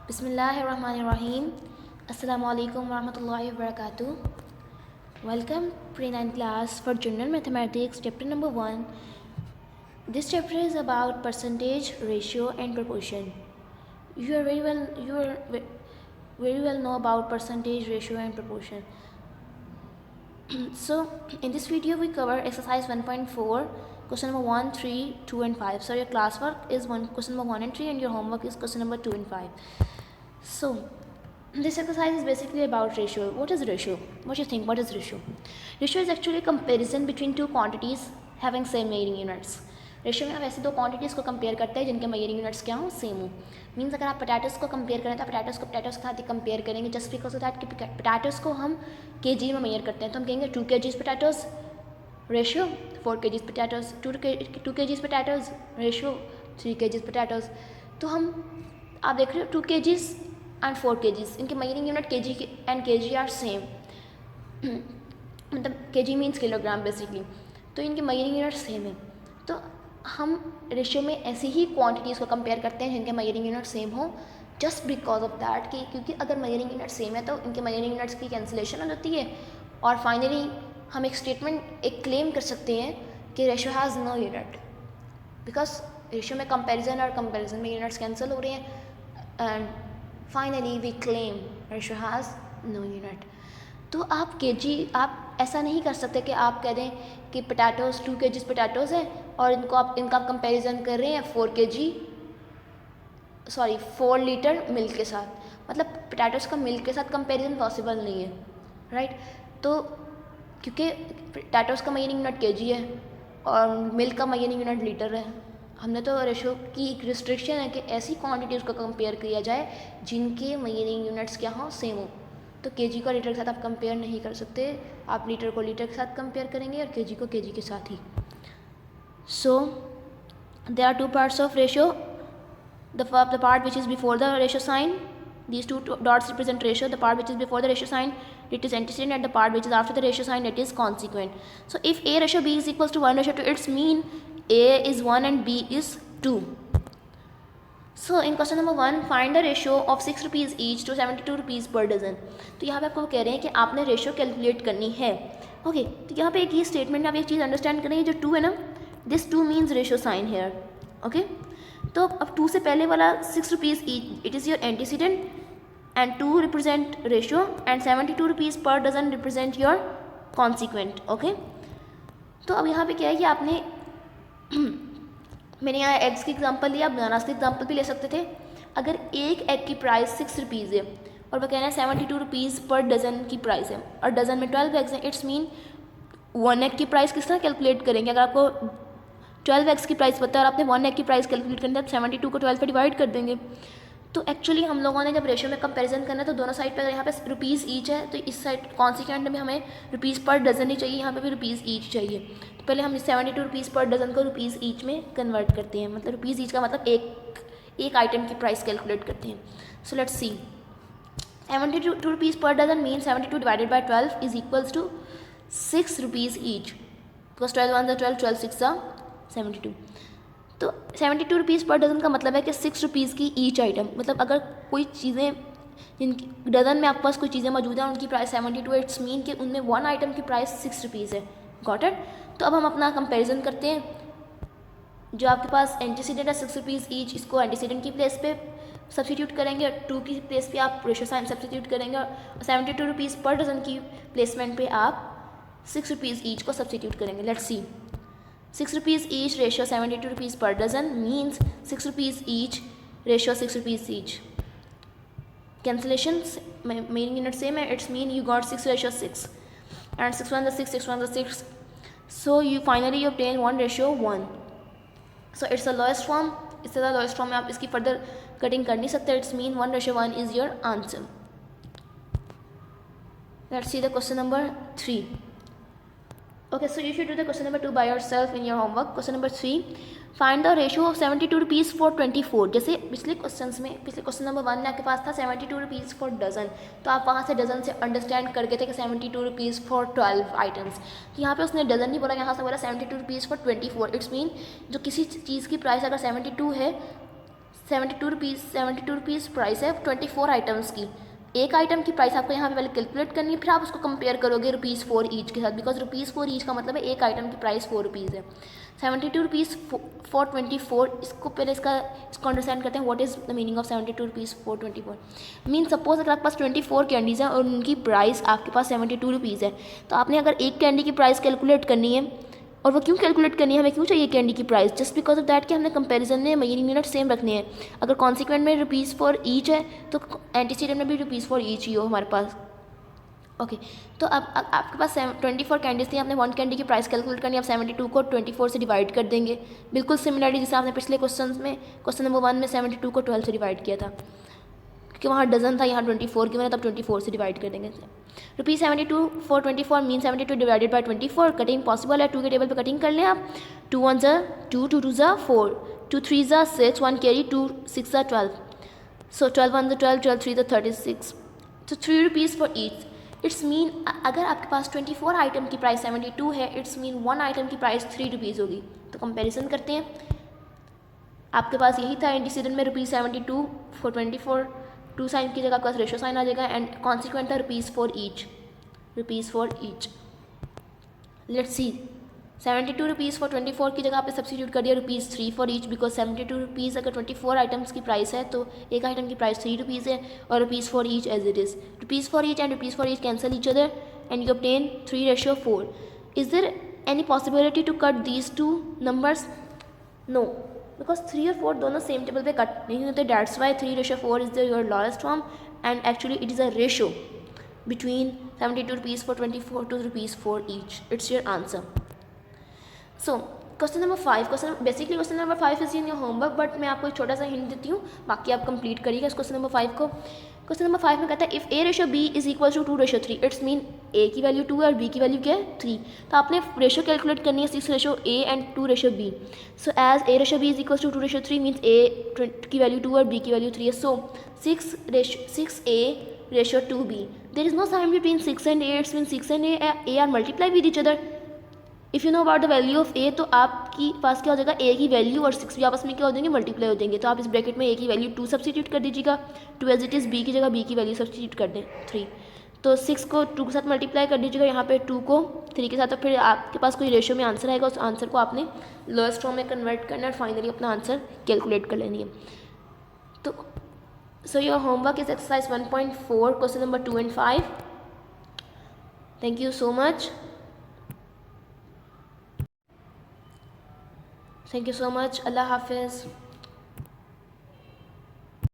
Bismillahirrahmanirrahim. Assalamu alaikum warahmatullahi wabarakatuh. Welcome pre-9 class for General Mathematics chapter number 1. This chapter is about percentage, ratio and proportion. You are very well know about percentage, ratio and proportion. So in this video we cover exercise 1.4, question number 1, 3, 2 and 5. So your classwork is question number 1 and 3 and your homework is question number 2 and 5. So this exercise is basically about ratio. What is ratio? What do you think? What is ratio? Ratio is actually a comparison between two quantities having same measuring units. Ratio में हम ऐसे दो quantities को compare करते हैं जिनके measuring units क्या हो, सेम हो. मीन्स अगर आप पोटैटोस को कंपेयर करें तो पोटैटोस के साथ ही कंपेयर करेंगे जस्ट बिकॉज ऑफ दैट कि पोटैटोस को हम केजी में मेजर करते हैं तो हम कहेंगे 2 kgs potatoes ratio 4 kgs potatoes, 2 kgs potatoes ratio 3 kgs potatoes. तो हम आप देख रहे हो 2 kgs एंड 4 kgs, इनके measuring unit kg and kg are same. मतलब kg मीन्स किलोग्राम बेसिकली. तो इनके मेजरिंग यूनिट सेम है. तो हम रेशियो में ऐसी ही क्वांटिटीज़ को कंपेयर करते हैं जिनके मेजरिंग यूनिट सेम हो जस्ट बिकॉज ऑफ दैट कि क्योंकि अगर मेजरिंग यूनिट सेम है तो इनके मेजरिंग यूनिट्स की कैंसिलेशन हो जाती है और फाइनली हम एक स्टेटमेंट एक क्लेम कर सकते हैं कि ratio has no unit because ratio में कंपैरिजन और कंपैरिजन में यूनिट्स कैंसिल हो रहे हैं and finally we claim ratio has no unit. तो आप ऐसा नहीं कर सकते कि आप कह दें कि पोटैटोज़ 2 kgs पोटैटोज़ है और इनका आप कंपैरिजन कर रहे हैं 4 लीटर मिल्क के साथ. मतलब पोटैटोज़ का मिल्क के साथ कंपैरिजन पॉसिबल नहीं है, राइट. तो क्योंकि पोटैटोज़ का मेजरिंग यूनिट kg है और मिल्क का मेजरिंग यूनिट लीटर है. हमने तो रेशियो की एक रिस्ट्रिक्शन है कि ऐसी क्वांटिटीज़ को कंपेयर किया जाए जिनके मेजरिंग यूनिट्स क्या हों, सेम हो. तो केजी को लीटर के साथ आप कंपेयर नहीं कर सकते, आप लीटर को लीटर के साथ कंपेयर करेंगे और केजी को केजी के साथ ही. So there are 2 parts of ratio. The part which is before the ratio sign, these 2 dots represent ratio. The part which is before the ratio sign, it is antecedent, and the part which is after the ratio sign, it is consequent. So if A ratio B is equals to 1 ratio 2, its mean A is 1 and B is 2. So in question number 1, find the ratio of 6 rupees each to 72 rupees per dozen. तो यहाँ पे आपको कह रहे हैं कि आपने ratio calculate करनी है. ओके, तो यहाँ पे एक ही स्टेटमेंट आप एक चीज़ अंडरस्टैंड करेंगे, जो 2 है ना, this 2 means ratio sign here. Okay, तो अब 2 से पहले वाला 6 rupees each, it is your antecedent and 2 represent ratio and 72 rupees per dozen represent your consequent. Okay, तो अब यहाँ पे क्या है कि आपने मैंने यहाँ एग्स की एग्जांपल लिया, आप बनानास की एग्जांपल भी ले सकते थे. अगर एक एग की प्राइस 6 रुपीज़ है और वह कहना है 72 रुपीज़ पर डज़न की प्राइस है और डज़न में 12 एग्स हैं, इट्स मीन 1 एग की प्राइस किस तरह कैलकुलेट करेंगे. अगर आपको 12 एग्स की प्राइस पता है और आपने 1 एग की प्राइस कैलकुलेट करनी है, तो 72 को 12 पर डिवाइड कर देंगे. तो एक्चुअली हम लोगों ने जब रेशियो में कंपैरिजन करना है तो दोनों साइड पे, अगर यहाँ पे रुपीज़ ईच है तो इस साइड कॉन्सिक्वेंट में हमें रुपीज़ पर डज़न ही चाहिए, यहाँ पे भी रुपीज़ ईच चाहिए. तो पहले हम 72 रुपीज़ पर डज़न को रुपीज़ ईच में कन्वर्ट करते हैं. मतलब रुपीज़ ईच का मतलब एक आइटम की प्राइस कैलकुलेट करते हैं. So let's see, 72 rupees per dozen mean 72 divided by 12 is equals to 6 rupees each, because 12 1 12, 12 6 72. तो 72 रुपीज़ पर डज़न का मतलब है कि 6 रुपीज़ की ईच आइटम. मतलब अगर कोई चीज़ें जिनकी डज़न में आपके पास कोई चीज़ें मौजूद हैं उनकी प्राइस 72, इट्स मीन कि उनमें 1 आइटम की प्राइस 6 रुपीज़ है. Got it. तो अब हम अपना कंपैरिजन करते हैं. जो आपके पास एंटीसीडेंट है 6 रुपीज़ ईच, इसको एंटीसीडेंट की प्लेस पे सब्सटीट्यूट करेंगे और 2 की प्लेस पे आप रेशियो साइन सब्सटीट्यूट करेंगे और 72 रुपीज़ पर डज़न की प्लेसमेंट पे आप 6 रुपीज़ ईच को सब्सटीट्यूट करेंगे. Let's see, 6 rupees each ratio 72 rupees per dozen means 6 rupees each ratio 6 rupees each. Cancellations, meaning unit same है, it's mean you got 6 ratio 6 and 6 1 the 6, 6 1 the 6. So you finally obtain 1 ratio 1. So it's the lowest form. इससे ज़्यादा lowest form में आप इसकी further cutting कर नहीं सकते. It's mean 1 ratio 1 is your answer. Let's see the question number 3. Okay, so you should do the question number 2 by yourself in your homework. Question number 3, find the ratio of 72 rupees for 24. जैसे पिछले question number 1 में आपके पास था 72 rupees for dozen, तो आप वहाँ से dozen से अंडरस्टैंड करके थे कि 72 रुपीज़ फॉर 12 आइटम्स. तो यहाँ पे उसने डज़न नहीं बोला, यहाँ से बोला 72 रुपीज़ फॉर 24. इट्स मीन जो किसी चीज़ की प्राइस अगर 72 है ₹72 प्राइस है 24 आइटम्स की। एक आइटम की प्राइस आपको यहाँ पे पहले कैलकुलेट करनी है, फिर आप उसको कंपेयर करोगे ₹4 ईच के साथ, बिकॉज ₹4 ईच का मतलब है एक आइटम की प्राइस ₹4 है। ₹72 फॉर 24, इसको पहले इसको अंडरस्टैंड करते हैं। What is the meaning of ₹72 for 24? Mean suppose अगर आपके पास 24 कैंडीज़ हैं और उनकी प्राइस आपके पास ₹72 है, तो आपने अगर एक कैंडी की प्राइस कैलकुलेट करनी है, और वो क्यों कैलकुलेट करनी है, हमें क्यों चाहिए कैंडी की price? Just because of that कि हमने कंपैरिजन में यूनिट सेम रखने हैं। अगर कॉन्सिक्वेंट में ₹4 ईच है तो एंटीसीडेंट में भी ₹4 ईच ही हो हमारे पास। ओके तो अब आपके पास 24 कैंडीज थी, आपने 1 कैंडी की प्राइस कैलकुलेट करनी है। आप 72 को 24 से डिवाइड कर देंगे, बिल्कुल सिमिलरली जैसे आपने पिछले क्वेश्चन नंबर 1 में 72 को 12 से डिवाइड किया था, क्योंकि वहाँ डजन था, यहाँ 24 की मैंने, तब 24 से डिवाइड कर देंगे। ₹72 for 24 mean 72 divided by 24। Cutting possible है, 2 के टेबल पे कटिंग कर लें आप। 2 1 ज़ा 2, 2 2 ज़ा 4, 2 3 ज़ा 6, 1 कैरी, 2 6 ज़ा 12, सो 12 1 ज़ा 12, 12 3 ज़ा 36, तो ₹3 फॉर ईच। इट्स मीन अगर आपके पास 24 आइटम की प्राइस 72 है, इट्स मीन 1 आइटम की प्राइस ₹3 होगी। तो कंपेरिजन करते हैं, आपके पास यही था एंटीसीडेंट में ₹72 फॉर 24, 2 साइन की जगह आपके पास रेशो साइन आ जाएगा, एंड कॉन्सिक्वेंट था ₹4 ईच। लेट्स सी, ₹72 फॉर 24 की जगह आपने सब्सिट्यूट कर दिया ₹3 फॉर ईच, बिकॉज ₹72 अगर 24 आइटम्स की प्राइस है तो एक आइटम की प्राइस ₹3 है, और ₹1 for each as it is. ₹1 for each and ₹1 for each cancel each other and you obtain 3:4। Is there any possibility to cut these 2 numbers? No, because 3 और 4 दोनों सेम टेबल पे cut नहीं होते। That's why 3:4 is your lowest form, and actually it is a ratio between ₹72 for 24 to ₹4 for each. It's your answer. So question number 5, question number 5 is in your homework, but मैं आपको एक छोटा सा hint देती हूँ, बाकी आप complete करिएगा इस क्वेश्चन नंबर 5 को। क्वेश्चन नंबर 5 में कहता है if A:B is equal to 2:3, it's mean A की वैल्यू 2 है और B की वैल्यू क्या है 3। तो आपने रेशो कैलकुलेट करनी है 6:A and 2:B। So as A:B is equal to 2:3 means A की वैल्यू 2 और B की वैल्यू 3 है। So 6A:2B, there is no sign between 6 and A, it's mean 6 and A are multiply with each other. If you know about the value of A, तो आपकी पास क्या हो जाएगा, A की वैल्यू और 6 भी आपस में क्या हो जाएंगे, मल्टीप्लाई हो जाएंगे। तो आप इस ब्रैकेट में A की वैल्यू 2 सब्सटीट्यूट कर दीजिएगा, 2 एज इट इज़, B की जगह B की वैल्यू सब्सटीट्यूट कर दें 3। तो 6 को 2 के साथ मल्टीप्लाई कर दीजिएगा, यहाँ पे 2 को 3 के साथ, तो फिर आपके पास कोई रेशियो में आंसर आएगा, उस आंसर को आपने लोएस्ट फॉर्म में कन्वर्ट करना है और फाइनली अपना आंसर कैलकुलेट कर लेनी है। तो so your homework is exercise 1.4 question number 2 and 5. Thank you so much. Allah Hafiz.